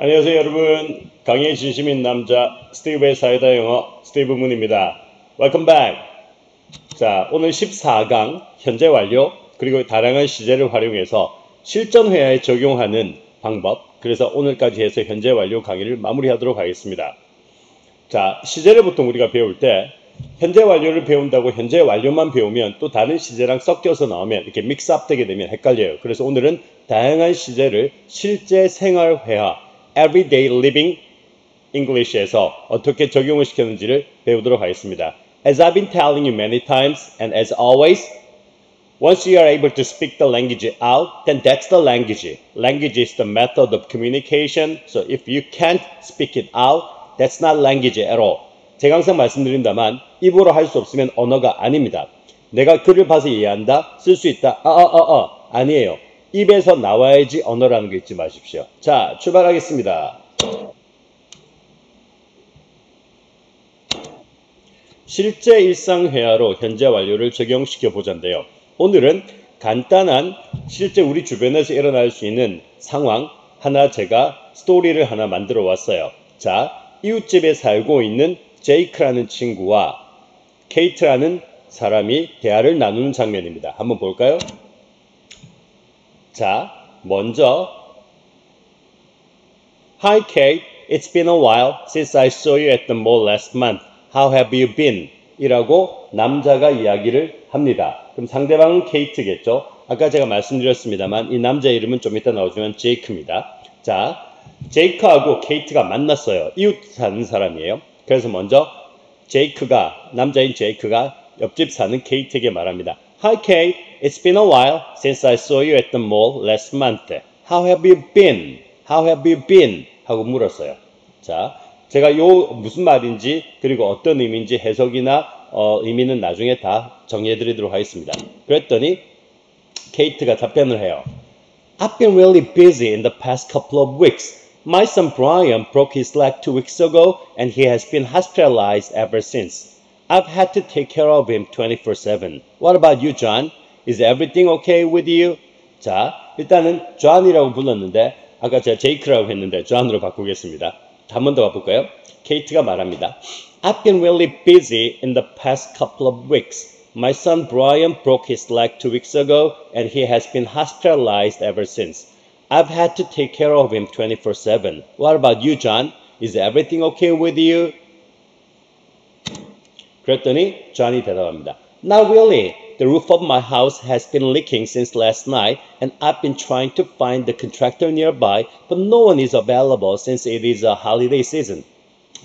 안녕하세요 여러분. 강의의 진심인 남자 스티브의 사이다 영어 스티브 문입니다. Welcome back. 자, 오늘 14강 현재 완료 그리고 다양한 시제를 활용해서 실전 회화에 적용하는 방법, 그래서 오늘까지 해서 현재 완료 강의를 마무리하도록 하겠습니다. 자, 시제를 보통 우리가 배울 때 현재 완료를 배운다고 현재 완료만 배우면 또 다른 시제랑 섞여서 나오면 이렇게 믹스업 되게 되면 헷갈려요. 그래서 오늘은 다양한 시제를 실제 생활 회화 Everyday Living English에서 어떻게 적용을 시켰는지를 배우도록 하겠습니다. As I've been telling you many times and as always, once you are able to speak the language out, then that's the language. Language is the method of communication. So if you can't speak it out, that's not language at all. 제가 항상 말씀드린다만 입으로 할 수 없으면 언어가 아닙니다. 내가 글을 봐서 이해한다, 쓸 수 있다, 아니에요. 입에서 나와야지 언어라는 거 잊지 마십시오. 자, 출발하겠습니다. 실제 일상 회화로 현재 완료를 적용시켜 보자인데요. 오늘은 간단한 실제 우리 주변에서 일어날 수 있는 상황 하나 제가 스토리를 하나 만들어 왔어요. 자, 이웃집에 살고 있는 제이크라는 친구와 케이트라는 사람이 대화를 나누는 장면입니다. 한번 볼까요? 자, 먼저 Hi Kate, it's been a while since I saw you at the mall last month. How have you been? 이라고 남자가 이야기를 합니다. 그럼 상대방은 케이트겠죠. 아까 제가 말씀드렸습니다만 이 남자 이름은 좀 이따 나오지만 제이크입니다. 자, 제이크하고 케이트가 만났어요. 이웃 사는 사람이에요. 그래서 먼저 남자인 제이크가 옆집 사는 케이트에게 말합니다. Hi Kate, it's been a while since I saw you at the mall last month. How have you been? How have you been? 하고 물었어요. 자, 제가 무슨 말인지 그리고 어떤 의미인지 해석이나 의미는 나중에 다 정리해 드리도록 하겠습니다. 그랬더니 케이트가 답변을 해요. I've been really busy in the past couple of weeks. My son Brian broke his leg 2 weeks ago and he has been hospitalized ever since. I've had to take care of him 24/7. What about you, John? Is everything okay with you? 자, 일단은 John이라고 불렀는데 아까 제가 제이크라고 했는데 John으로 바꾸겠습니다. 한 번 더 가볼까요? 케이트가 말합니다. I've been really busy in the past couple of weeks. My son Brian broke his leg 2 weeks ago and he has been hospitalized ever since. I've had to take care of him 24/7. What about you, John? Is everything okay with you? 그랬더니 John이 대답합니다. Not really. The roof of my house has been leaking since last night and I've been trying to find the contractor nearby but no one is available since it is a holiday season.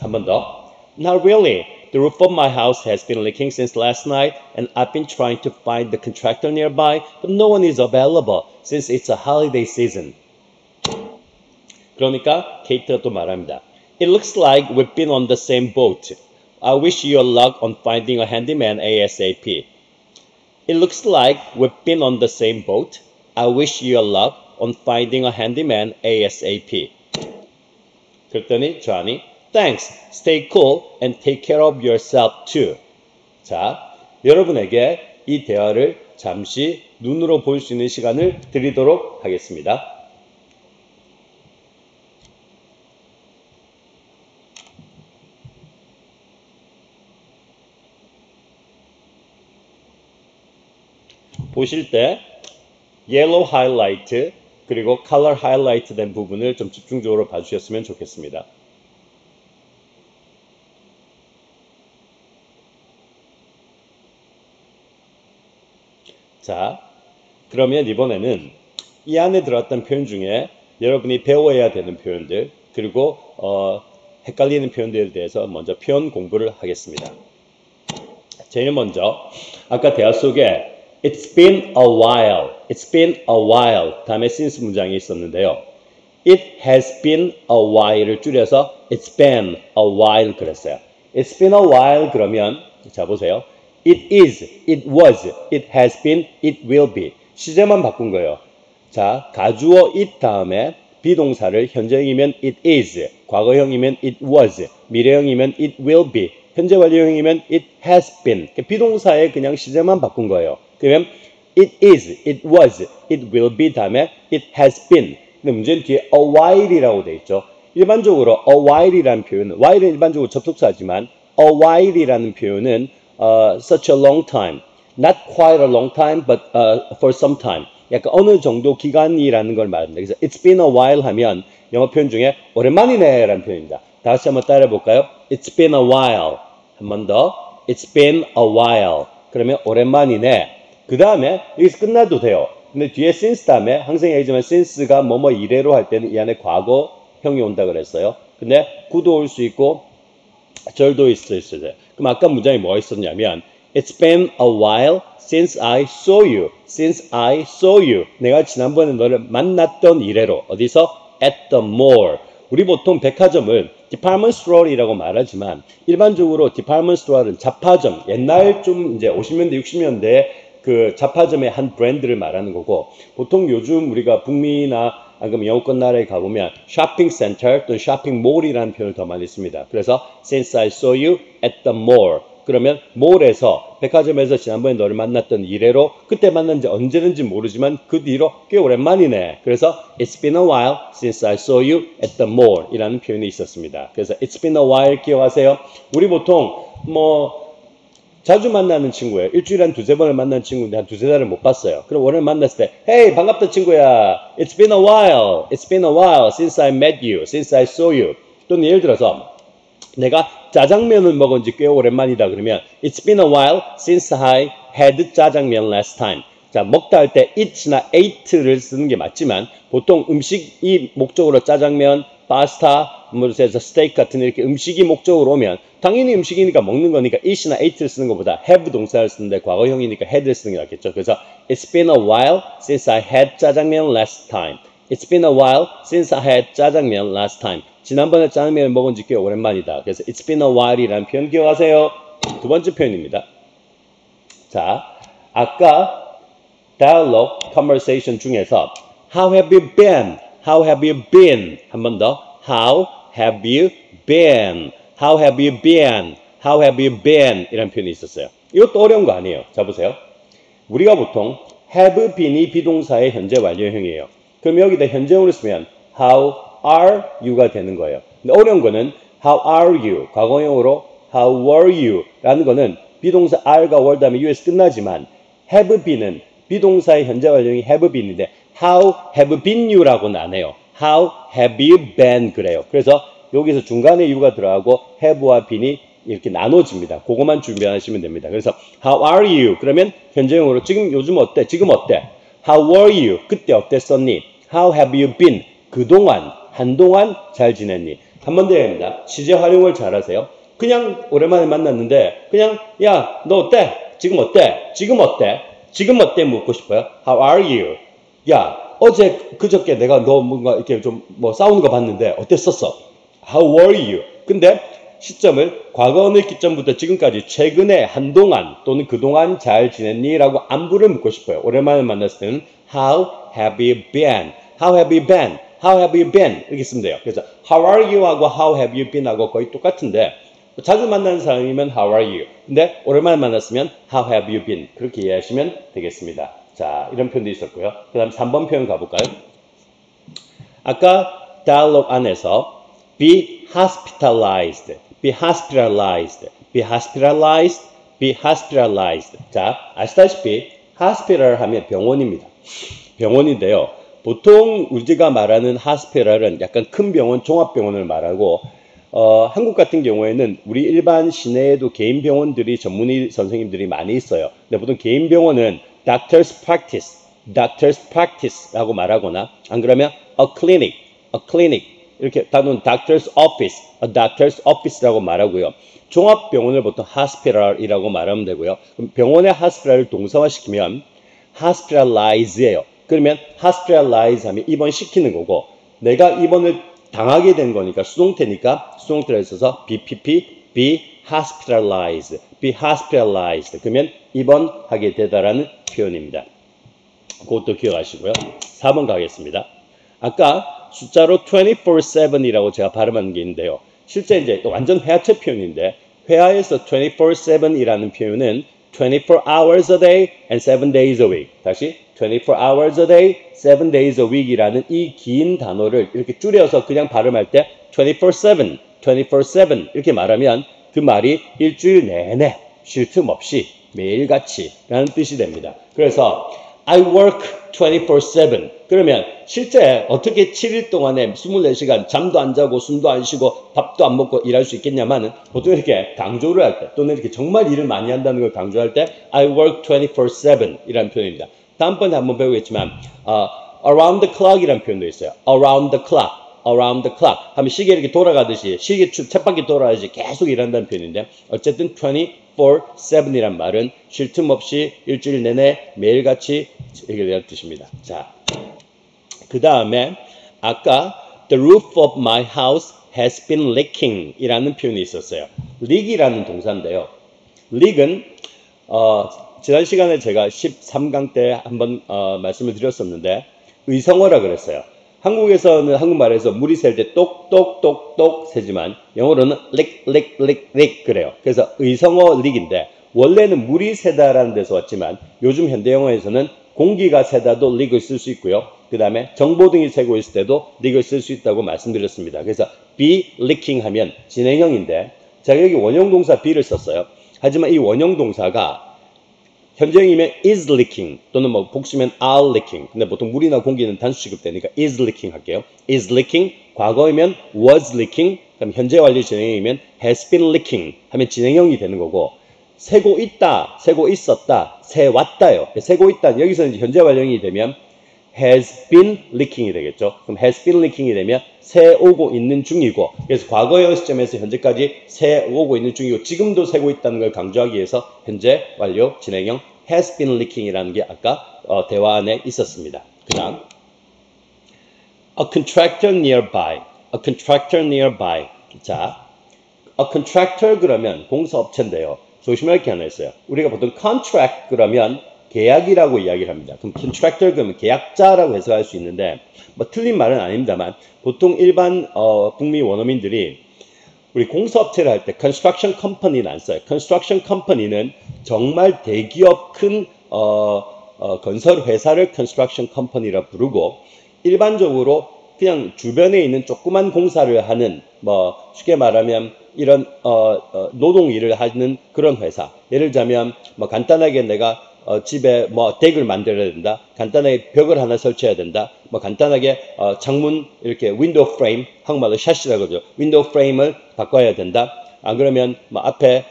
한 번 더. Not really. The roof of my house has been leaking since last night and I've been trying to find the contractor nearby but no one is available since it's a holiday season. 그러니까 케이트가 또 말합니다. It looks like we've been on the same boat. I wish you luck on finding a handyman ASAP. It looks like we've been on the same boat. I wish you luck on finding a handyman ASAP. 그랬더니 Johnny, Thanks. Stay cool and take care of yourself too. 자, 여러분에게 이 대화를 잠시 눈으로 볼 수 있는 시간을 드리도록 하겠습니다. 보실 때 yellow highlight 그리고 color highlight 된 부분을 좀 집중적으로 봐주셨으면 좋겠습니다. 자, 그러면 이번에는 이 안에 들어왔던 표현 중에 여러분이 배워야 되는 표현들 그리고 헷갈리는 표현들에 대해서 먼저 표현 공부를 하겠습니다. 제일 먼저 아까 대화 속에 It's been a while. It's been a while. 다음에 since 문장이 있었는데요. It has been a while을 줄여서 It's been a while 그랬어요. It's been a while 그러면 자 보세요. It is, it was, it has been, it will be. 시제만 바꾼 거예요. 자, 가주어 it 다음에 비동사를 현재형이면 it is, 과거형이면 it was, 미래형이면 it will be, 현재 완료형이면 it has been. 비동사에 그냥 시제만 바꾼 거예요. 그러면 it is, it was, it will be 다음에 it has been. 근데 문제는 뒤에 a while이라고 돼 있죠. 일반적으로 a while이라는 표현은 while은 일반적으로 접속사지만 a while이라는 표현은 such a long time, not quite a long time, but for some time. 약간 어느 정도 기간이라는 걸 말합니다. 그래서 it's been a while 하면 영어 표현 중에 오랜만이네 라는 표현입니다. 다 같이 한번 따라해 볼까요? It's been a while. 한 번 더. It's been a while. 그러면 오랜만이네. 그 다음에 여기서 끝나도 돼요. 근데 뒤에 since 다음에 항상 얘기하지만 since가 뭐뭐 이래로 할 때는 이 안에 과거형이 온다 그랬어요. 근데 could 올 수 있고 절도 있을 수 있어요. 그럼 아까 문장이 뭐가 있었냐면 It's been a while since I saw you. Since I saw you. 내가 지난번에 너를 만났던 이래로. 어디서? At the mall. 우리 보통 백화점을 department store이라고 말하지만 일반적으로 department store는 잡화점. 옛날 좀 이제 50년대, 60년대 그 잡화점의 한 브랜드를 말하는 거고 보통 요즘 우리가 북미나 아니면 영어권 나라에 가보면 쇼핑센터 또는 쇼핑몰이라는 표현을 더 많이 씁니다. 그래서 since I saw you at the mall. 그러면 몰에서 백화점에서 지난번에 너를 만났던 이래로 그때 만난지 언제는지 모르지만 그 뒤로 꽤 오랜만이네. 그래서 It's been a while since I saw you at the mall 이라는 표현이 있었습니다. 그래서 It's been a while 기억하세요? 우리 보통 뭐 자주 만나는 친구예요. 일주일에 한 두세 번을 만나는 친구인데 한 두세 달을 못 봤어요. 그럼 오늘 만났을 때 Hey 반갑다 친구야. It's been a while. It's been a while since I met you. Since I saw you. 또는 예를 들어서 내가 짜장면을 먹은 지 꽤 오랜만이다 그러면 It's been a while since I had 짜장면 last time. 자, 먹다 할 때 eat나 ate를 쓰는 게 맞지만 보통 음식이 목적으로 짜장면, 파스타, 뭐 그래서 스테이크 같은 이렇게 음식이 목적으로 오면 당연히 음식이니까 먹는 거니까 eat나 ate를 쓰는 것보다 have 동사를 쓰는데 과거형이니까 had를 쓰는 게 낫겠죠. 그래서 It's been a while since I had 짜장면 last time. It's been a while since I had 짜장면 last time. 지난번에 짜장면을 먹은 지 꽤 오랜만이다. 그래서 It's been a while이라는 표현 기억하세요. 두 번째 표현입니다. 자, 아까 dialogue, conversation 중에서 How have you been? How have you been? 한 번 더. How have you been? How have you been? How have you been? 이라는 표현이 있었어요. 이것도 어려운 거 아니에요. 자, 보세요. 우리가 보통 have been이 비동사의 현재 완료형이에요. 그럼 여기다 현재형으로 쓰면 How are you가 되는 거예요. 근데 어려운 거는 How are you? 과거형으로 How were you? 라는 거는 비동사 are가 were 다음에 u에서 끝나지만 have been은 비동사의 현재 완료형이 have been인데 How have been you라고는 안 해요. How have you been? 그래요. 그래서 여기서 중간에 you가 들어가고 have와 been이 이렇게 나눠집니다. 그것만 준비하시면 됩니다. 그래서 How are you? 그러면 현재형으로 지금 요즘 어때? 지금 어때? How were you? 그때 어땠었니? How have you been? 그동안, 한동안 잘 지냈니? 한 번 더 합니다. 시제 활용을 잘하세요. 그냥 오랜만에 만났는데 그냥 야, 너 어때? 지금 어때? 지금 어때? 지금 어때? 묻고 싶어요. How are you? 야, 어제 그저께 내가 너 뭔가 이렇게 좀 뭐 싸우는 거 봤는데 어땠었어? How were you? 근데 시점을 과거 어느 기점부터 지금까지 최근에 한동안 또는 그동안 잘 지냈니? 라고 안부를 묻고 싶어요. 오랜만에 만났을 때는 How have you been? How have you been? How have you been? 이렇게 쓰면 돼요. 그래서 How are you? 하고 How have you been? 하고 거의 똑같은데 자주 만나는 사람이면 How are you? 근데 오랜만에 만났으면 How have you been? 그렇게 이해하시면 되겠습니다. 자, 이런 표현도 있었고요. 그 다음 3번 표현 가볼까요? 아까 dialogue 안에서 be hospitalized, be hospitalized, be hospitalized, be hospitalized. 자, 아시다시피 hospital 하면 병원입니다. 병원인데요. 보통 우리가 말하는 hospital은 약간 큰 병원, 종합병원을 말하고 한국 같은 경우에는 우리 일반 시내에도 개인 병원들이 전문의 선생님들이 많이 있어요. 근데 보통 개인 병원은 doctor's practice라고 말하거나 안 그러면 a clinic 이렇게 다른 doctor's office라고 말하고요. 종합병원을 보통 hospital이라고 말하면 되고요. 그럼 병원의 hospital을 동사화시키면 hospitalize예요. 그러면 hospitalize 하면 입원시키는 거고 내가 입원을 당하게 된 거니까 수동태니까 수동태를 써서 BPP, be hospitalized, be hospitalized. 그러면 입원하게 되다라는 표현입니다. 그것도 기억하시고요. 4번 가겠습니다. 아까 숫자로 24/7이라고 제가 발음한 게 있는데요. 실제 이제 또 완전 회화체 표현인데 회화에서 24/7이라는 표현은 24 hours a day and 7 days a week. 다시 24 hours a day, 7 days a week 이라는 이 긴 단어를 이렇게 줄여서 그냥 발음할 때 24/7, 24/7 이렇게 말하면 그 말이 일주일 내내 쉴 틈 없이 매일같이 라는 뜻이 됩니다. 그래서 I work 24/7 그러면 실제 어떻게 7일 동안에 24시간 잠도 안 자고 숨도 안 쉬고 밥도 안 먹고 일할 수 있겠냐마는 보통 이렇게 강조를 할 때 또는 이렇게 정말 일을 많이 한다는 걸 강조할 때 I work 24/7 이라는 표현입니다. 다음번에 한번 배우겠지만 around the clock 이라는 표현도 있어요. around the clock, around the clock 하면 시계 이렇게 돌아가듯이 시계 쳇바퀴 돌아가듯이 계속 일한다는 표현인데 어쨌든 24/7이란 말은 쉴 틈 없이 일주일 내내 매일같이 이렇게 되는 뜻입니다. 자, 그 다음에 아까 the roof of my house has been leaking 이라는 표현이 있었어요. leak이라는 동사인데요. leak은 지난 시간에 제가 13강 때 한번 말씀을 드렸었는데 의성어라 그랬어요. 한국에서는 한국말에서 물이 셀 때 똑똑똑똑 새지만 영어로는 릭릭릭릭 그래요. 그래서 의성어 릭인데 원래는 물이 새다라는 데서 왔지만 요즘 현대 영어에서는 공기가 새다도 릭을 쓸 수 있고요. 그 다음에 정보등이 새고 있을 때도 릭을 쓸 수 있다고 말씀드렸습니다. 그래서 be leaking 하면 진행형인데 제가 여기 원형동사 be를 썼어요. 하지만 이 원형동사가 현재형이면 is leaking 또는 뭐 복수면 are leaking. 근데 보통 물이나 공기는 단수 취급되니까 is leaking 할게요. is leaking. 과거이면 was leaking. 그럼 현재 완료 진행형이면 has been leaking 하면 진행형이 되는 거고 새고 있다, 새고 있었다, 새 왔다요. 새고 있다. 여기서는 이제 현재 완료형이 되면 has been leaking이 되겠죠. 그럼 has been leaking이 되면 새 오고 있는 중이고 그래서 과거의 시점에서 현재까지 새 오고 있는 중이고 지금도 새고 있다는 걸 강조하기 위해서 현재 완료 진행형 has been leaking이라는 게 아까 대화 안에 있었습니다. 그 다음 a contractor nearby, a contractor nearby. 자, a contractor 그러면 공사업체인데요. 조심할 게 하나 있어요. 우리가 보통 contract 그러면 계약이라고 이야기를 합니다. 그럼 contractor 그러면 계약자라고 해석할 수 있는데 뭐 틀린 말은 아닙니다만 보통 일반 북미 원어민들이 우리 공사업체를 할 때 construction company는 안 써요. construction company는 정말 대기업 큰 건설 회사를 construction company라 부르고 일반적으로 그냥 주변에 있는 조그만 공사를 하는 뭐 쉽게 말하면 이런 노동 일을 하는 그런 회사. 예를 들자면 뭐 간단하게 내가 집에 뭐 덱을 만들어야 된다. 간단하게 벽을 하나 설치해야 된다. 뭐 간단하게 창문 이렇게 윈도우 프레임, 한국말로 샤시라고 그러죠. 윈도우 프레임을 바꿔야 된다. 안 그러면 뭐 앞에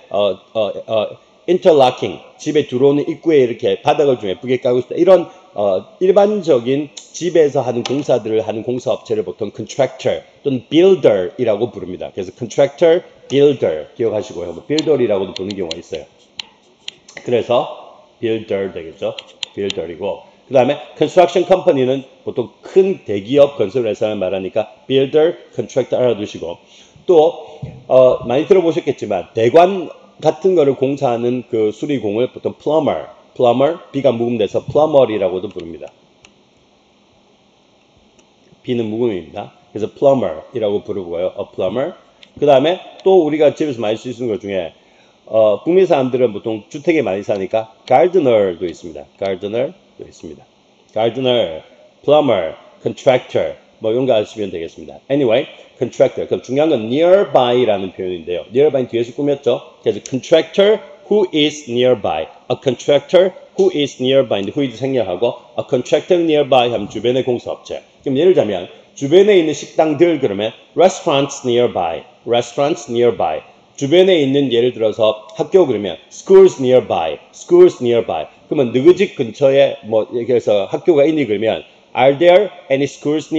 인터로킹, 집에 들어오는 입구에 이렇게 바닥을 좀 예쁘게 까고 있다. 이런 일반적인 집에서 하는 공사들을 하는 공사업체를 보통 contractor 또는 builder이라고 부릅니다. 그래서 contractor, builder 기억하시고요. 뭐 builder이라고도 부르는 경우가 있어요. 그래서 builder 되겠죠. builder이고 그 다음에 construction company는 보통 큰 대기업 건설 회사를 말하니까 builder, contractor 알아두시고 또 많이 들어보셨겠지만 대관 같은 거를 공사하는 그 수리공을 보통 plumber, B가 묵음돼서 plumber이라고도 부릅니다. B는 묵음입니다. 그래서 plumber이라고 부르고요. a plumber. 그 다음에 또 우리가 집에서 많이 쓸 수 있는 것 중에 북미 사람들은 보통 주택에 많이 사니까 gardener도 있습니다. gardener, plumber, contractor 뭐 이런 거 아시면 되겠습니다. Anyway, contractor. 그럼 중요한 건 nearby라는 표현인데요. nearby는 뒤에서 꾸몄죠. 그래서 contractor who is nearby. A contractor who is nearby. who도 생략하고 a contractor nearby 하면 주변의 공사업체. 그럼 예를 들자면 주변에 있는 식당들 그러면 restaurants nearby. 주변에 있는 예를 들어서 학교 그러면 schools nearby. 그러면 너희 집 근처에 뭐 여기서 학교가 있니 그러면 Are there any schools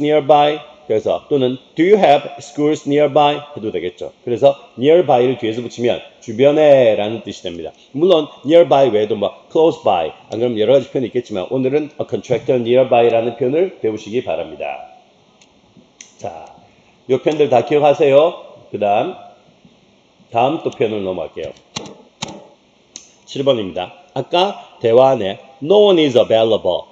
nearby? 그래서 또는 Do you have schools nearby? 해도 되겠죠. 그래서 nearby를 뒤에서 붙이면 주변에 라는 뜻이 됩니다. 물론 nearby 외에도 뭐 close by 안 그러면 여러 가지 표현이 있겠지만 오늘은 a contractor nearby라는 표현을 배우시기 바랍니다. 자, 이 표현들 다 기억하세요. 그 다음 또 표현을 넘어갈게요. 7번입니다. 아까 대화 안에 no one is available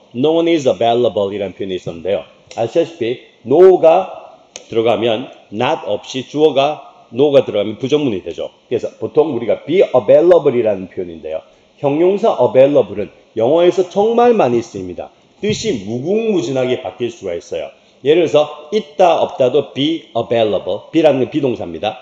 이라는 표현이 있었는데요. 아시다시피 no가 들어가면 not 없이 주어가 no가 들어가면 부정문이 되죠. 그래서 보통 우리가 be available 이라는 표현인데요. 형용사 available은 영어에서 정말 많이 쓰입니다. 뜻이 무궁무진하게 바뀔 수가 있어요. 예를 들어서 있다 없다도 be available. be라는 건 비동사입니다.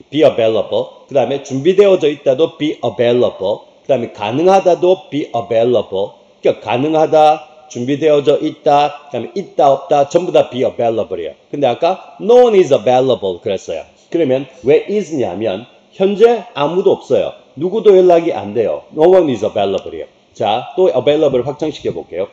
be available. 그 다음에 준비되어져 있다도 be available. 그 다음에 가능하다도 be available. 그러니까 가능하다, 준비되어져 있다, 그 다음에 있다 없다 전부 다 be available이에요. 근데 아까 no one is available 그랬어요. 그러면 왜 is냐 하면 현재 아무도 없어요. 누구도 연락이 안 돼요. No one is available이에요. 자, 또 available 확장시켜 볼게요.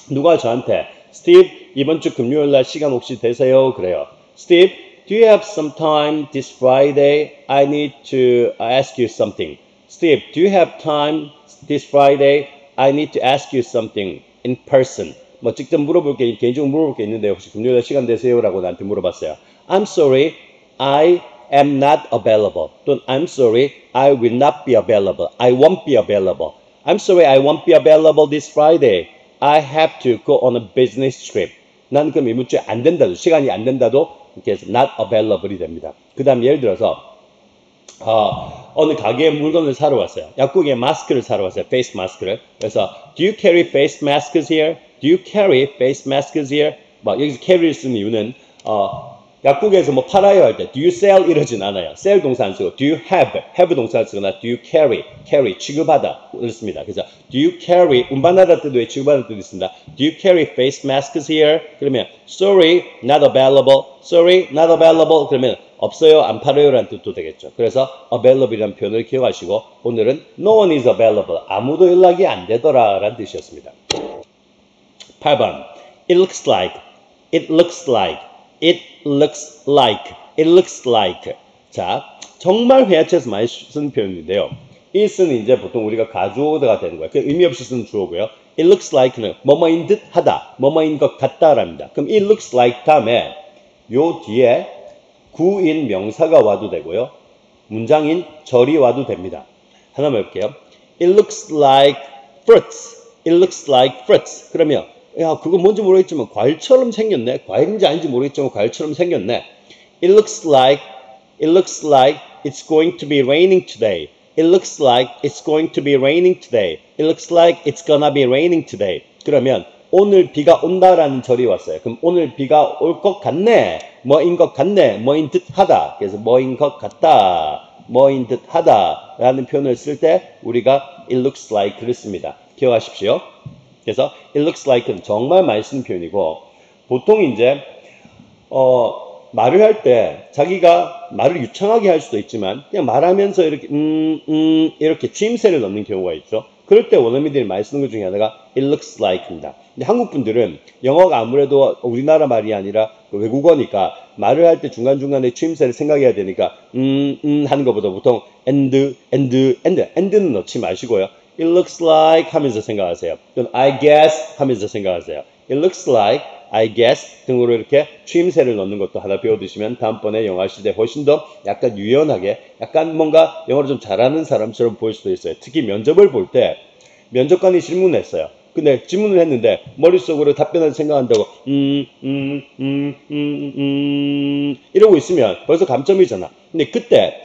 누가 저한테 Steve 이번 주 금요일 날 시간 혹시 되세요? 그래요. Steve, do you have some time this Friday? I need to ask you something. Steve, do you have time this Friday? I need to ask you something in person. 뭐 직접 물어볼 게 개인적으로 물어볼 게 있는데 혹시 금요일 날 시간 되세요? 라고 나한테 물어봤어요. I'm sorry, I am not available. 또는 I'm sorry, I will not be available. I won't be available. I'm sorry, I won't be available this Friday. I have to go on a business trip. 난 그럼 이번 주에 안 된다도, 시간이 안 된다도 이렇게 해서 not available이 됩니다. 그 다음 예를 들어서 어느 가게에 물건을 사러 왔어요. 약국에 마스크를 사러 왔어요. 페이스 마스크를. 그래서 Do you carry face masks here? Do you carry face masks here? 막 여기서 carry를 쓰는 이유는 약국에서 뭐 팔아요 할 때 do you sell 이러진 않아요. sell 동사 안 쓰고 do you have 동사를 쓰거나 do you carry 취급하다 그렇습니다. 그래서 do you carry 운반하다 때도 취급하다 때도 있습니다. Do you carry face masks here? 그러면 sorry not available 그러면 없어요 안 팔아요 라는 뜻도 되겠죠. 그래서 available이라는 표현을 기억하시고 오늘은 no one is available 아무도 연락이 안 되더라 라는 뜻이었습니다. 8번 it looks like 자 정말 회화체에서 많이 쓰는 표현인데요. it은 이제 보통 우리가 가주어가 되는 거예요. 의미 없이 쓰는 주어고요. it looks like는 뭐뭐인 듯 하다 뭐뭐인 것 같다랍니다. 그럼 it looks like 다음에 요 뒤에 구인 명사가 와도 되고요. 문장인 절이 와도 됩니다. 하나만 해볼게요. It looks like fruits. 그러면 야 그거 뭔지 모르겠지만 과일처럼 생겼네. 과일인지 아닌지 모르겠지만 과일처럼 생겼네. It looks like it's going to be raining today. It looks like it's going to be raining today. It looks like it's gonna be raining today. 그러면 오늘 비가 온다라는 절이 왔어요. 그럼 오늘 비가 올 것 같네. 뭐인 것 같네. 뭐인 듯 하다. 그래서 뭐인 것 같다. 뭐인 듯 하다. 라는 표현을 쓸 때 우리가 it looks like를 씁니다. 기억하십시오. 그래서 it looks like는 정말 많이 쓰는 표현이고 보통 이제 말을 할 때 자기가 말을 유창하게 할 수도 있지만 그냥 말하면서 이렇게 이렇게 추임새를 넣는 경우가 있죠. 그럴 때 원어민들이 많이 쓰는 것 중에 하나가 it looks like입니다. 근데 한국 분들은 영어가 아무래도 우리나라 말이 아니라 외국어니까 말을 할 때 중간중간에 추임새를 생각해야 되니까 하는 것보다 보통 and는 넣지 마시고요. It looks like 하면서 생각하세요. 또는 I guess 하면서 생각하세요. It looks like, I guess 등으로 이렇게 추임새를 넣는 것도 하나 배워두시면 다음번에 영어 하실 때 훨씬 더 약간 유연하게 약간 뭔가 영어를 좀 잘하는 사람처럼 보일 수도 있어요. 특히 면접을 볼 때 면접관이 질문을 했어요. 근데 질문을 했는데 머릿속으로 답변을 생각한다고 이러고 있으면 벌써 감점이잖아. 근데 그때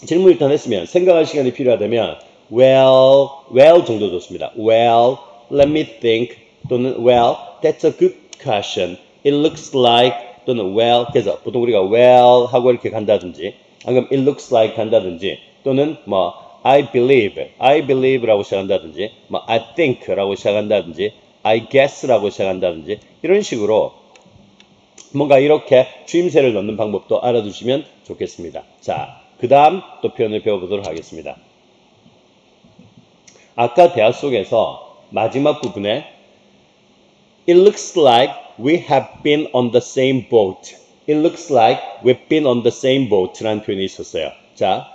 질문을 일단 했으면 생각할 시간이 필요하다면 well 정도 좋습니다. Well, let me think 또는 well, that's a good question. It looks like 또는 well 그래서 보통 우리가 well 하고 이렇게 간다든지 아니면 it looks like 간다든지 또는 뭐 I believe라고 시작한다든지 뭐 I think라고 시작한다든지 I guess라고 시작한다든지 이런 식으로 뭔가 이렇게 추임새를 넣는 방법도 알아두시면 좋겠습니다. 자, 그 다음 또 표현을 배워보도록 하겠습니다. 아까 대화 속에서 마지막 부분에 It looks like we have been on the same boat. It looks like we've been on the same boat라는 표현이 있었어요. 자,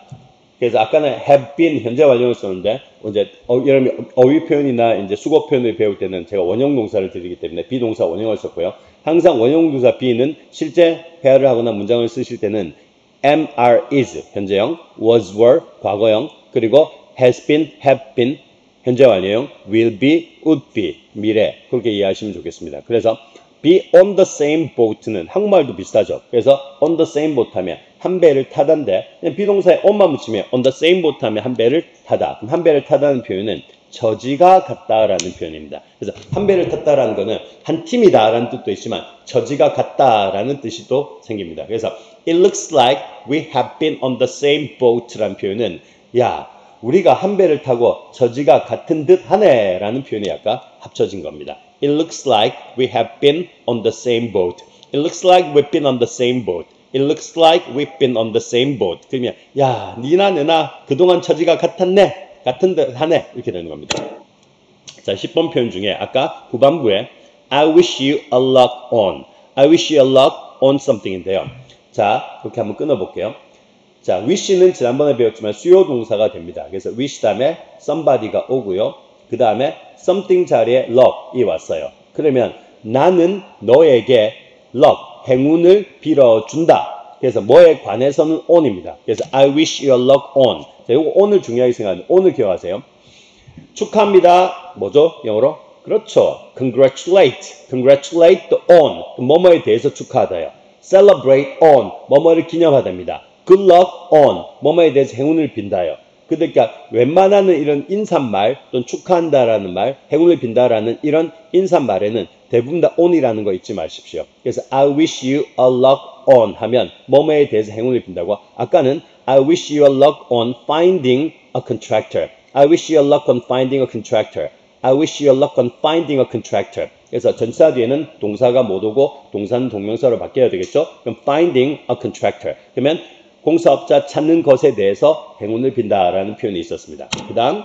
그래서 아까는 have been 현재 완료를 썼는데 이제 여러분 어휘 표현이나 이제 수거 표현을 배울 때는 제가 원형 동사를 드리기 때문에 비동사 원형을 썼고요. 항상 원형 동사 be는 실제 회화를 하거나 문장을 쓰실 때는 am, are, is 현재형, was, were 과거형 그리고 has been, have been 현재 완료형, will be, would be 미래 그렇게 이해하시면 좋겠습니다. 그래서 be on the same boat는 한국말도 비슷하죠. 그래서 on the same boat 하면 한 배를 타다인데 그냥 비동사에 on만 붙이면 on the same boat 하면 한 배를 타다. 그럼 한 배를 타다는 표현은 저지가 같다라는 표현입니다. 그래서 한 배를 탔다라는 거는 한 팀이다라는 뜻도 있지만 저지가 같다라는 뜻이 또 생깁니다. 그래서 it looks like we have been on the same boat라는 표현은 야, 우리가 한 배를 타고 저지가 같은 듯 하네라는 표현이 아까 합쳐진 겁니다. It looks like we have been on the same boat. It looks like we've been on the same boat. It looks like we've been on the same boat. 그러면 야, 니나 내나 그동안 처지가 같았네. 같은 듯 하네. 이렇게 되는 겁니다. 자, 10번 표현 중에 아까 후반부에 I wish you a luck on. I wish you a luck on something인데요. 자, 그렇게 한번 끊어볼게요. 자, wish는 지난번에 배웠지만 수요 동사가 됩니다. 그래서 wish 다음에 somebody가 오고요. 그 다음에 something 자리에 luck이 왔어요. 그러면 나는 너에게 luck, 행운을 빌어준다. 그래서 뭐에 관해서는 on입니다. 그래서 I wish you a luck on. 자, 이거 on을 중요하게 생각하는데 on을 기억하세요. 축하합니다. 뭐죠? 영어로? 그렇죠. Congratulate. Congratulate on. 뭐뭐에 대해서 축하하다요. Celebrate on. 뭐뭐를 기념하답니다. Good luck on. 뭐뭐에 대해서 행운을 빈다요. 그러니까 웬만하는 이런 인사말 또는 축하한다라는 말, 행운을 빈다라는 이런 인사말에는 대부분 다 on이라는 거 잊지 마십시오. 그래서 I wish you a luck on 하면 뭐뭐에 대해서 행운을 빈다고. 아까는 I wish you a luck on finding a contractor. I wish you a luck on finding a contractor. I wish you a luck on finding a contractor. 그래서 전치사 뒤에는 동사가 못 오고 동사는 동명사로 바뀌어야 되겠죠. 그럼 finding a contractor. 그러면 공사업자 찾는 것에 대해서 행운을 빈다라는 표현이 있었습니다. 그 다음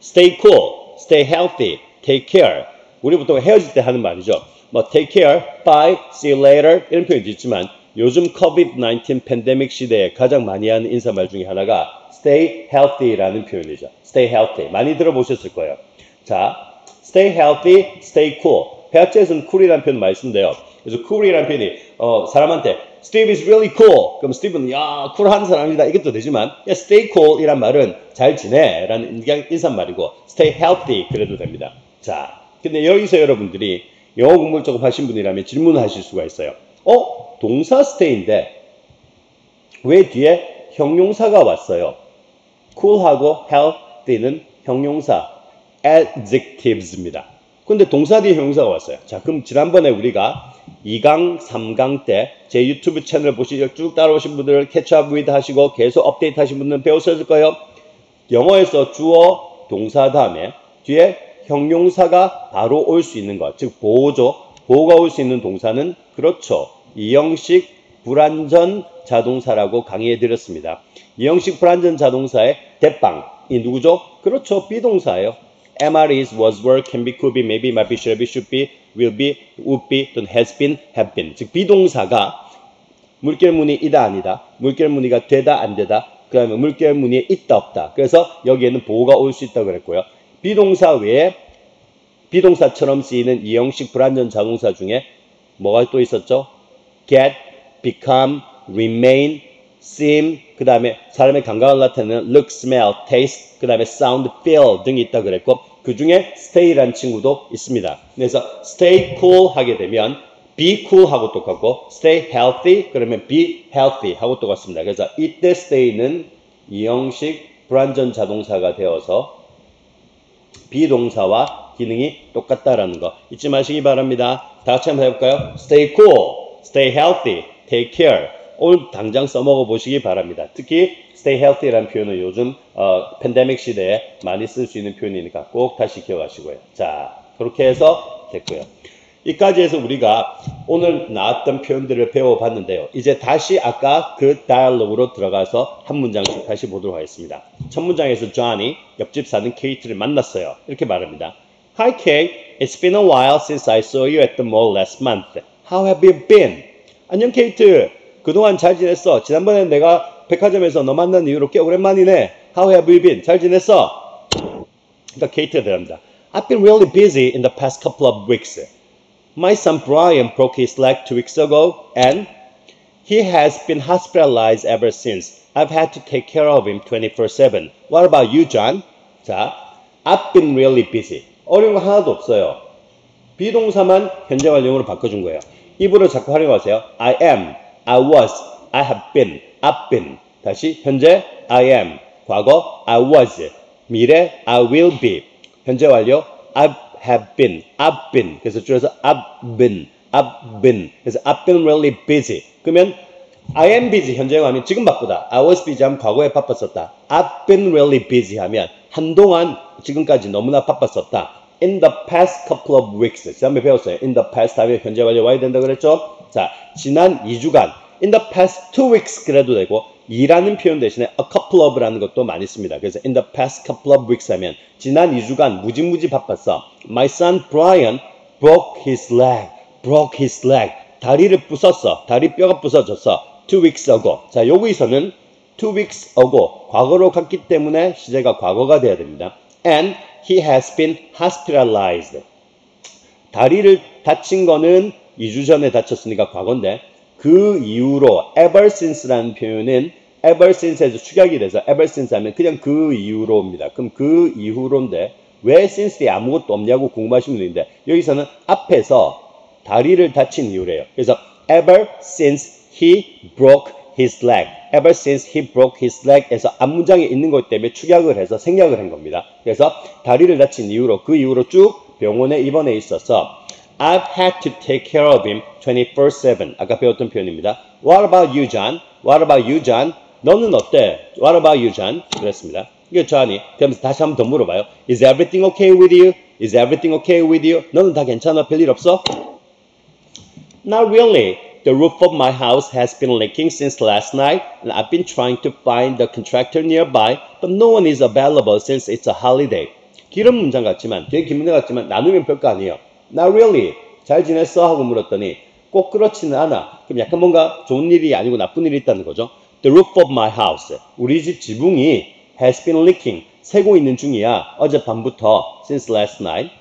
stay cool, stay healthy, take care. 우리 보통 헤어질 때 하는 말이죠. 뭐 take care, bye, see you later 이런 표현도 있지만 요즘 COVID-19 팬데믹 시대에 가장 많이 하는 인사말 중에 하나가 stay healthy라는 표현이죠. stay healthy. 많이 들어보셨을 거예요. 자, stay healthy, stay cool. 회화체에서는 cool이라는 표현 많이 쓴대요. 그래서 cool이라는 표현이 사람한테 Steve is really cool. 그럼 스티브는 야 쿨한 사람이다 이것도 되지만 stay cool 이란 말은 잘 지내 라는 인사말이고 stay healthy 그래도 됩니다. 자, 근데 여기서 여러분들이 영어 공부를 조금 하신 분이라면 질문을 하실 수가 있어요. 동사 stay인데 왜 뒤에 형용사가 왔어요? cool하고 healthy는 형용사 adjectives입니다. 근데 동사 뒤에 형용사가 왔어요. 자, 그럼 지난번에 우리가 2강, 3강 때 제 유튜브 채널 보시죠. 쭉 따라오신 분들 캐치업 위드 하시고 계속 업데이트 하신 분들은 배우셨을 거예요. 영어에서 주어, 동사 다음에 뒤에 형용사가 바로 올 수 있는 것, 즉 보호죠. 보호가 올 수 있는 동사는 그렇죠. 이형식 불완전 자동사라고 강의해 드렸습니다. 이형식 불완전 자동사의 대빵이 누구죠? 그렇죠. 비동사예요. am, are, is, was, were, can be, could be, maybe, might be, shall be, should be, will be, would be, 또는 has been, have been. 즉 비동사가 물결무늬 이다 아니다, 물결무늬가 되다 안 되다, 그 다음에 물결무늬에 있다 없다. 그래서 여기에는 보호가 올 수 있다고 그랬고요. 비동사 외에 비동사처럼 쓰이는 이형식 불완전 자동사 중에 뭐가 또 있었죠? get, become, remain, seem, 그 다음에 사람의 감각을 나타내는 look, smell, taste, 그 다음에 sound, feel 등이 있다 그랬고 그 중에 stay라는 친구도 있습니다. 그래서 stay cool 하게 되면 be cool 하고 똑같고 stay healthy 그러면 be healthy 하고 똑같습니다. 그래서 이때 stay는 이형식 불완전 자동사가 되어서 비동사와 기능이 똑같다라는 거 잊지 마시기 바랍니다. 다 같이 한번 해볼까요? stay cool, stay healthy, take care. 오늘 당장 써먹어 보시기 바랍니다. 특히 stay healthy라는 표현은 요즘 팬데믹 시대에 많이 쓸 수 있는 표현이니까 꼭 다시 기억하시고요. 자, 그렇게 해서 됐고요. 이까지 해서 우리가 오늘 나왔던 표현들을 배워봤는데요. 이제 다시 아까 그 다이얼로그로 들어가서 한 문장씩 다시 보도록 하겠습니다. 첫 문장에서 Johnny, 옆집 사는 케이트를 만났어요. 이렇게 말합니다. Hi Kate, it's been a while since I saw you at the mall last month. How have you been? 안녕 케이트, 그동안 잘 지냈어. 지난번에 내가 백화점에서 너 만난 이후로 꽤 오랜만이네. How have you been? 잘 지냈어? 그러니까 케이트가 대답합니다. I've been really busy in the past couple of weeks. My son Brian broke his leg 2 weeks ago and he has been hospitalized ever since. I've had to take care of him 24/7. What about you, John? 자, I've been really busy. 어려운 거 하나도 없어요. 비동사만 현재 완료형으로 바꿔준 거예요. 입으로 자꾸 활용하세요. I am, I was, I have been, I've been. 다시 현재 I am, 과거 I was, 미래 I will be. 현재 완료 I have been. I've been. 그래서 줄여서 I've been. 그래서 I've been really busy. 그러면 I am busy 현재형 하면 지금 바쁘다. I was busy 하면 과거에 바빴었다. I've been really busy 하면 한동안 지금까지 너무나 바빴었다. In the past couple of weeks. 지난번에 배웠어요. In the past 하면 현재 완료 와야 된다 그랬죠? 자, 지난 2주간. In the past 2 weeks 그래도 되고 이라는 표현 대신에 a couple of라는 것도 많이 씁니다. 그래서 in the past couple of weeks 하면 지난 2주간 무지무지 바빴어. My son Brian broke his leg. 다리를 부쉈어. 다리 뼈가 부서졌어. 2 weeks ago. 자, 여기서는 2 weeks ago 과거로 갔기 때문에 시제가 과거가 돼야 됩니다. And he has been hospitalized. 다리를 다친 거는 2주 전에 다쳤으니까 과거인데 그 이후로 ever since라는 표현은 ever since에서 축약이 돼서 ever since 하면 그냥 그 이후로입니다. 그럼 그 이후로인데 왜 since에 아무것도 없냐고 궁금하신 분인데 여기서는 앞에서 다리를 다친 이유래요. 그래서 ever since he broke his leg. Ever since he broke his leg에서 앞문장에 있는 것 때문에 축약을 해서 생략을 한 겁니다. 그래서 다리를 다친 이후로 그 이후로 쭉 병원에 입원해 있어서 I've had to take care of him 24/7. 아까 배웠던 표현입니다. What about you, John? What about you, John? 너는 어때? What about you, John? 그랬습니다. 이게 John이 그러면서 다시 한 번 더 물어봐요. Is everything okay with you? Is everything okay with you? 너는 다 괜찮아? 별일 없어? Not really. The roof of my house has been leaking since last night, and I've been trying to find the contractor nearby, but no one is available since it's a holiday. 길은 문장 같지만, 되게 긴 문장 같지만 나누면 별거 아니에요. Not really. 잘 지냈어? 하고 물었더니 꼭 그렇지는 않아. 그럼 약간 뭔가 좋은 일이 아니고 나쁜 일이 있다는 거죠. The roof of my house. 우리 집 지붕이 has been leaking. 새고 있는 중이야. 어젯밤부터 since last night.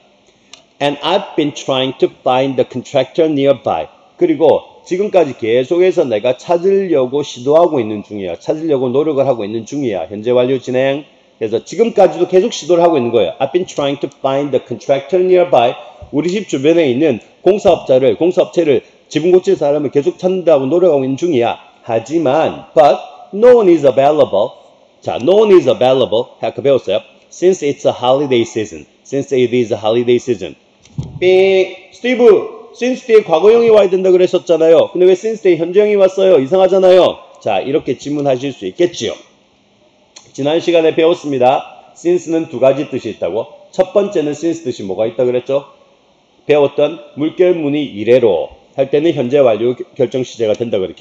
And I've been trying to find the contractor nearby. 그리고 지금까지 계속해서 내가 찾으려고 시도하고 있는 중이야. 찾으려고 노력을 하고 있는 중이야. 현재 완료 진행. 그래서 지금까지도 계속 시도를 하고 있는 거예요. I've been trying to find the contractor nearby. 우리 집 주변에 있는 공사업체를 지붕 고칠 사람을 계속 찾는다고 노력하고 있는 중이야. 하지만 but no one is available. 자, no one is available. 아까 배웠어요. Since it's a holiday season. Since it is a holiday season. 삥. 스티브. since 뒤에 과거형이 와야 된다 그랬었잖아요. 근데 왜 since 뒤에 현재형이 왔어요? 이상하잖아요. 자, 이렇게 질문하실 수 있겠지요. 지난 시간에 배웠습니다. since는 두 가지 뜻이 있다고. 첫 번째는 since 뜻이 뭐가 있다 그랬죠? 배웠던 물결문이 이래로 할 때는 현재 완료 결정 시제가 된다 그래.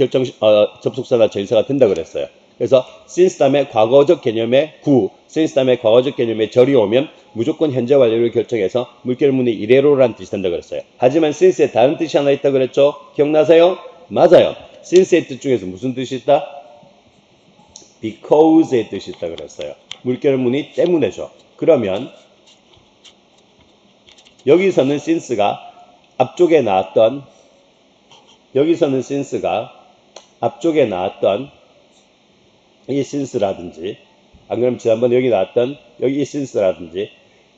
접속사나 전치사가 된다 그랬어요. 그래서 since 다음에 과거적 개념의 구, since 다음에 과거적 개념의 절이 오면 무조건 현재 완료를 결정해서 물결문이 이래로라는 뜻이 된다 그랬어요. 하지만 since에 다른 뜻이 하나 있다 그랬죠? 기억나세요? 맞아요. since의 뜻 중에서 무슨 뜻이 있다? because의 뜻이 있다 그랬어요. 물결문이 때문에죠. 그러면 여기서는 since가 앞쪽에 나왔던 이 since라든지 안 그러면 지난번에 여기 나왔던 여기 이 since라든지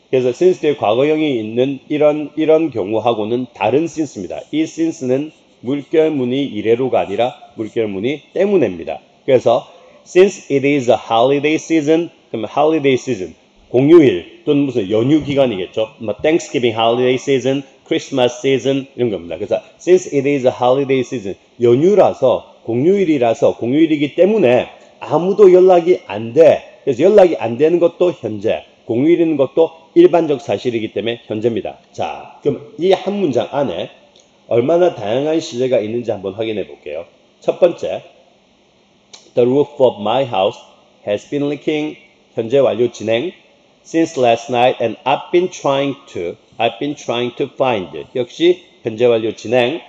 그래서 since 뒤에 과거형이 있는 이런 경우하고는 다른 since입니다. 이 since는 물결문이 이래로가 아니라 물결문이 때문에입니다. 그래서 since it is a holiday season 그러면 holiday season 공휴일 또는 무슨 연휴 기간이겠죠. 뭐 Thanksgiving holiday season, Christmas season 이런 겁니다. 그래서 since it is a holiday season 연휴라서 공휴일이기 때문에 아무도 연락이 안 돼. 그래서 연락이 안 되는 것도 현재, 공휴일인 것도 일반적 사실이기 때문에 현재입니다. 자, 그럼 이 한 문장 안에 얼마나 다양한 시제가 있는지 한번 확인해 볼게요. 첫 번째, The roof of my house has been leaking. 현재 완료 진행. Since last night and I've been trying to find it. 역시 현재 완료 진행.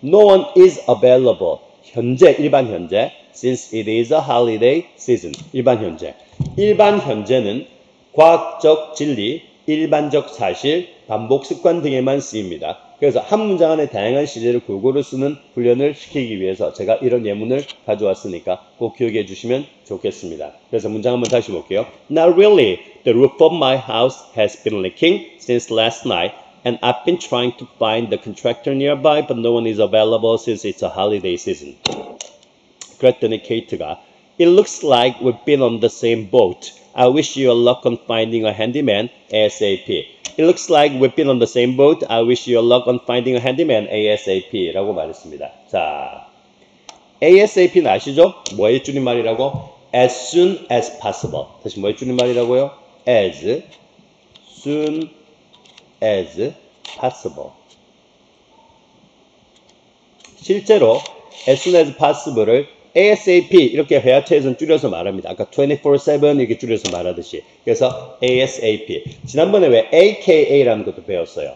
No one is available. 현재, 일반 현재. Since it is a holiday season. 일반 현재. 일반 현재는 과학적 진리, 일반적 사실, 반복 습관 등에만 쓰입니다. 그래서 한 문장 안에 다양한 시제를 골고루 쓰는 훈련을 시키기 위해서 제가 이런 예문을 가져왔으니까 꼭 기억해 주시면 좋겠습니다. 그래서 문장 한번 다시 볼게요. Not really. The roof of my house has been leaking since last night and I've been trying to find the contractor nearby but no one is available since it's a holiday season. 그랬더니 케이트가 It looks like we've been on the same boat. I wish you luck on finding a handyman ASAP. It looks like we've been on the same boat. I wish you luck on finding a handyman ASAP 라고 말했습니다. 자, ASAP는 아시죠? 뭐의 줄임말이라고? As soon as possible. 다시 뭐의 줄임말이라고요? As soon as possible. 실제로 as soon as possible을 ASAP 이렇게 회화체에서는 줄여서 말합니다. 아까 24/7 이렇게 줄여서 말하듯이. 그래서 ASAP. 지난번에 왜 AKA라는 것도 배웠어요.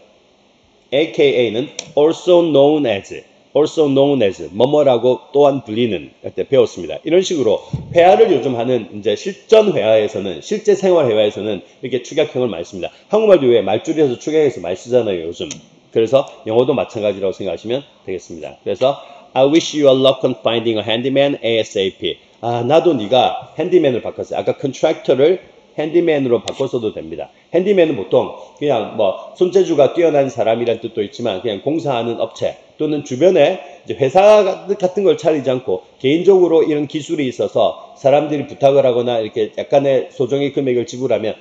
AKA는 also known as 뭐뭐라고 또한 불리는 때 배웠습니다. 이런 식으로 회화를 요즘 하는 이제 실전 회화에서는 실제 생활 회화에서는 이렇게 축약형을 많이 씁니다. 한국말도 왜 말줄여서 축약해서 많이 쓰잖아요, 요즘. 그래서 영어도 마찬가지라고 생각하시면 되겠습니다. 그래서 I wish you luck on finding a handyman ASAP. 아, 나도 네가 핸디맨을 바꿨어요. 아까 컨트랙터를 핸디맨으로 바꿔서도 됩니다. 핸디맨은 보통 그냥 뭐 손재주가 뛰어난 사람이란 뜻도 있지만 그냥 공사하는 업체 또는 주변에 이제 회사 같은 걸 차리지 않고 개인적으로 이런 기술이 있어서 사람들이 부탁을 하거나 이렇게 약간의 소정의 금액을 지불하면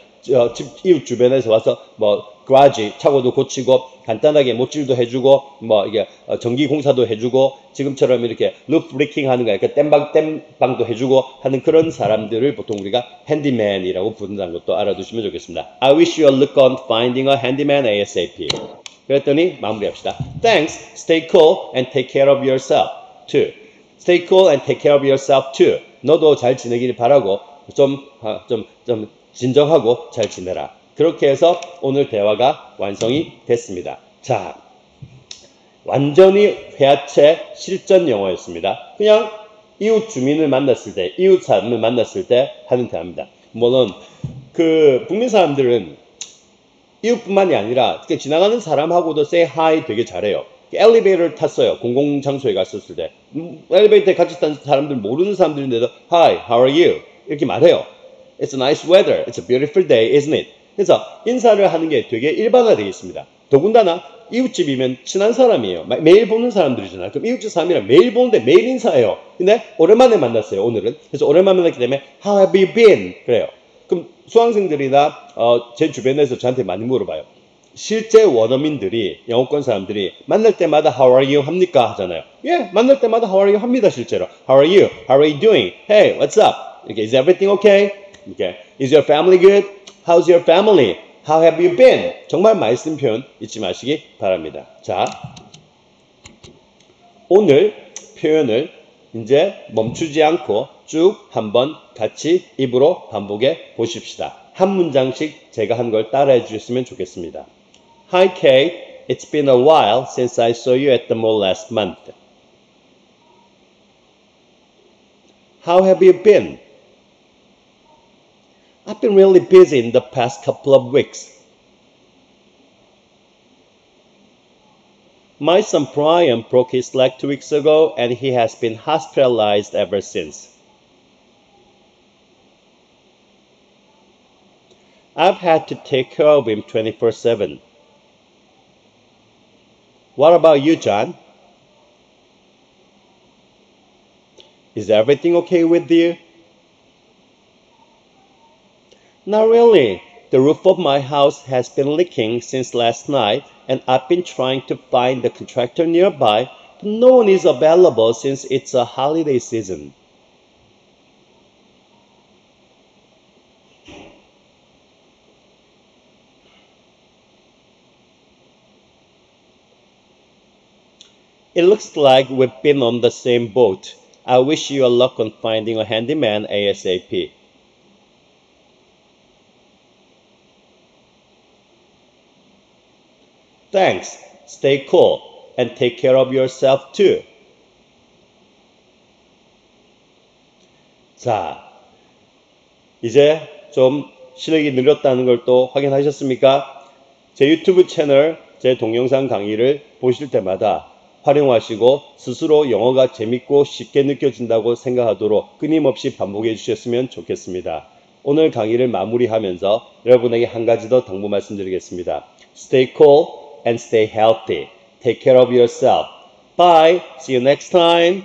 집 이웃 주변에서 와서 뭐 그라지 차고도 고치고 간단하게 못질도 해주고 뭐 이게 전기 공사도 해주고 지금처럼 이렇게 루프 리킹 하는 거 이렇게 땜방도 해주고 하는 그런 사람들을 보통 우리가 핸디맨이라고 부른다는 것도 알아두시면 좋겠습니다. I wish you luck on finding a handyman ASAP. 그랬더니 마무리합시다. Thanks. Stay cool and take care of yourself too. Stay cool and take care of yourself too. 너도 잘 지내길 바라고 좀 진정하고 잘 지내라. 그렇게 해서 오늘 대화가 완성이 됐습니다. 자, 완전히 회화체 실전 영어였습니다. 그냥 이웃 주민을 만났을 때, 이웃 사람을 만났을 때 하는 대화입니다. 물론 그 북미 사람들은 이웃뿐만이 아니라 지나가는 사람하고도 say hi 되게 잘해요. 엘리베이터를 탔어요. 공공장소에 갔었을 때. 엘리베이터에 같이 탄 사람들 모르는 사람들인데도 Hi, how are you? 이렇게 말해요. It's a nice weather. It's a beautiful day, isn't it? 그래서 인사를 하는 게 되게 일반화되어 있습니다. 더군다나 이웃집이면 친한 사람이에요. 매일 보는 사람들이잖아요. 그럼 이웃집 사람이랑 매일 보는데 매일 인사해요. 근데 오랜만에 만났어요, 오늘은. 그래서 오랜만에 만났기 때문에 How have you been? 그래요. 그럼 수강생들이나 제 주변에서 저한테 많이 물어봐요. 실제 원어민들이, 영어권 사람들이 만날 때마다 How are you 합니까? 하잖아요. 예, 만날 때마다 How are you 합니다, 실제로. How are you? How are you doing? Hey, what's up? 이렇게, Is everything okay? 이렇게, Is your family good? How's your family? How have you been? 정말 많이 쓴 표현 잊지 마시기 바랍니다. 자, 오늘 표현을 이제 멈추지 않고 쭉 한번 같이 입으로 반복해 보십시다. 한 문장씩 제가 한 걸 따라해 주셨으면 좋겠습니다. Hi Kate, it's been a while since I saw you at the mall last month. How have you been? I've been really busy in the past couple of weeks. My son Brian broke his leg 2 weeks ago and he has been hospitalized ever since. I've had to take care of him 24/7. What about you, John? Is everything okay with you? Not really. The roof of my house has been leaking since last night and I've been trying to find the contractor nearby, but no one is available since it's a holiday season. It looks like we've been on the same boat. I wish you luck on finding a handyman ASAP. Thanks. Stay cool and take care of yourself too. 자, 이제 좀 실력이 늘었다는 걸 또 확인하셨습니까? 제 유튜브 채널, 제 동영상 강의를 보실 때마다 활용하시고 스스로 영어가 재밌고 쉽게 느껴진다고 생각하도록 끊임없이 반복해 주셨으면 좋겠습니다. 오늘 강의를 마무리하면서 여러분에게 한 가지 더 당부 말씀드리겠습니다. Stay cool and stay healthy. Take care of yourself. Bye. See you next time.